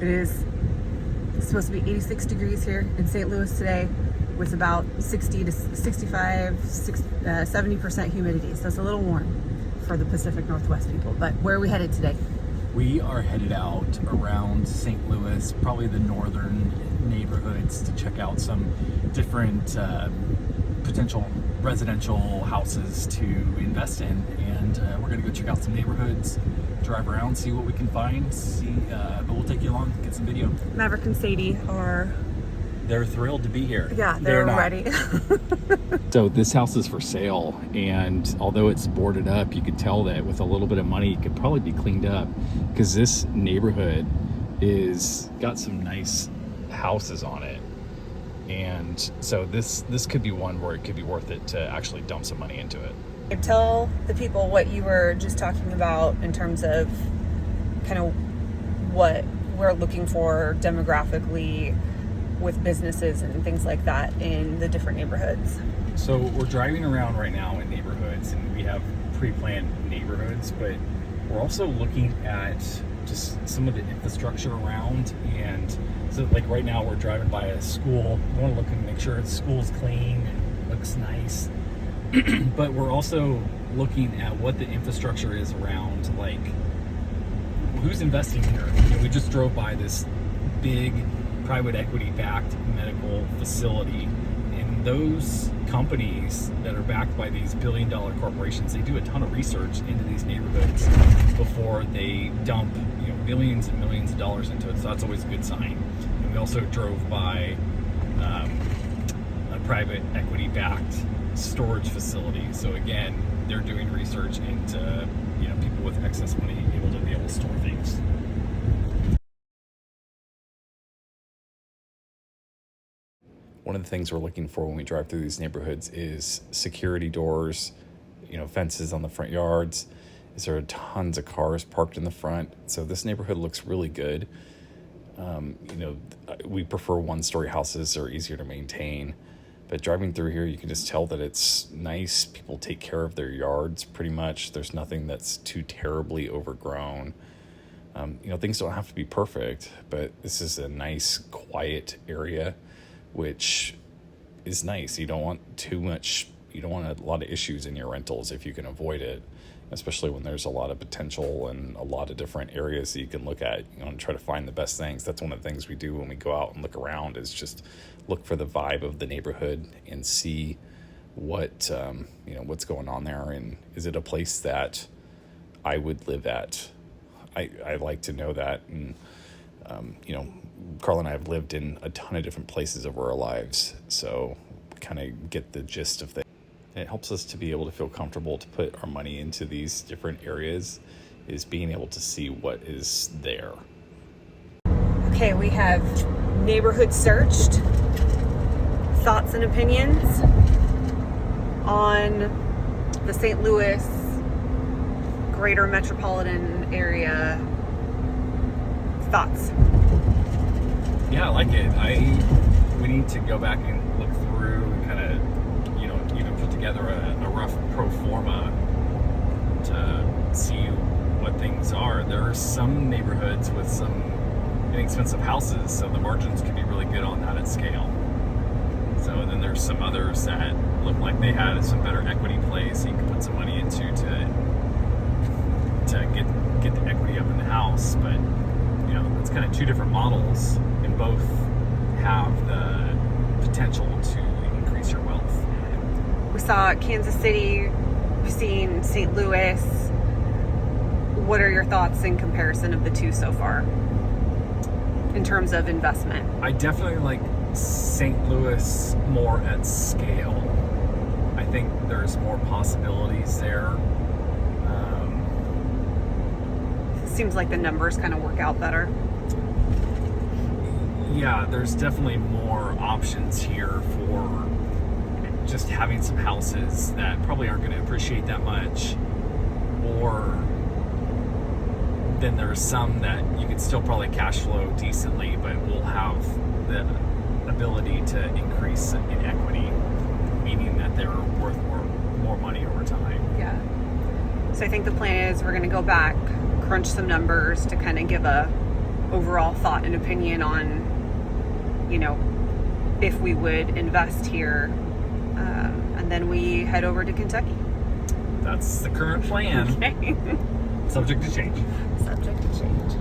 It is supposed to be 86 degrees here in St. Louis today with about 60 to 65, 70% humidity. So it's a little warm for the Pacific Northwest people. But where are we headed today? We are headed out around St. Louis, probably the northern neighborhoods, to check out some different potential residential houses to invest in. And we're going to go check out some neighborhoods, drive around, see what we can find, but we'll take you along, get some video. Maverick and Sadie are... They're thrilled to be here. Yeah, they're ready. So this house is for sale, and although it's boarded up, you could tell that with a little bit of money, it could probably be cleaned up, because this neighborhood is got some nice houses on it. And so this could be one where it could be worth it to actually dump some money into it. Tell the people what you were just talking about in terms of kind of what we're looking for demographically with businesses and things like that in the different neighborhoods. So we're driving around right now in neighborhoods, and we have pre-planned neighborhoods, but we're also looking at just some of the infrastructure around. And so like right now we're driving by a school. We want to look and make sure the school's clean and looks nice. But we're also looking at what the infrastructure is around, like who's investing here. We just drove by this big private equity-backed medical facility, and those companies that are backed by these billion-dollar corporations, they do a ton of research into these neighborhoods before they dump millions and millions of dollars into it. So that's always a good sign. And we also drove by a private equity-backed storage facility. So again, they're doing research into people with excess money able to store things. One of the things we're looking for when we drive through these neighborhoods is security doors, fences on the front yards. Is there tons of cars parked in the front? So this neighborhood looks really good. We prefer one-story houses. They're easier to maintain. But driving through here, you can just tell that it's nice. People take care of their yards pretty much. There's nothing that's too terribly overgrown. Things don't have to be perfect, but this is a nice, quiet area, which is nice. You don't want too much, you don't want a lot of issues in your rentals if you can avoid it, especially when there's a lot of potential and a lot of different areas that you can look at, and try to find the best things. That's one of the things we do when we go out and look around, is just look for the vibe of the neighborhood and see what, what's going on there. And is it a place that I would live at? I like to know that. And, Carl and I have lived in a ton of different places over our lives, so we kind of get the gist of things. It helps us to be able to feel comfortable to put our money into these different areas, is being able to see what is there. Okay, we have neighborhood searched. Thoughts and opinions on the St. Louis greater metropolitan area. Thoughts? Yeah, I like it. We need to go back and look through and kind of, even put together a rough pro forma to see what things are. There are some neighborhoods with some inexpensive houses, so the margins can be really good on that at scale. So then there's some others that look like they had some better equity plays, so you can put some money into to get the equity up in the house. But it's kind of two different models, and both have the potential to increase your wealth. We saw Kansas City, we've seen St. Louis. What are your thoughts in comparison of the two so far in terms of investment? I definitely like St. Louis more at scale. I think there's more possibilities there. Seems like the numbers kind of work out better. Yeah, there's definitely more options here for just having some houses that probably aren't going to appreciate that much, or then there's some that you can still probably cash flow decently, but will have the ability to increase in equity, meaning that they're worth more money over time. Yeah. So I think the plan is we're going to go back, crunch some numbers to kind of give a overall thought and opinion on, if we would invest here. And then we head over to Kentucky. That's the current plan. Okay. Subject to change. Subject to change.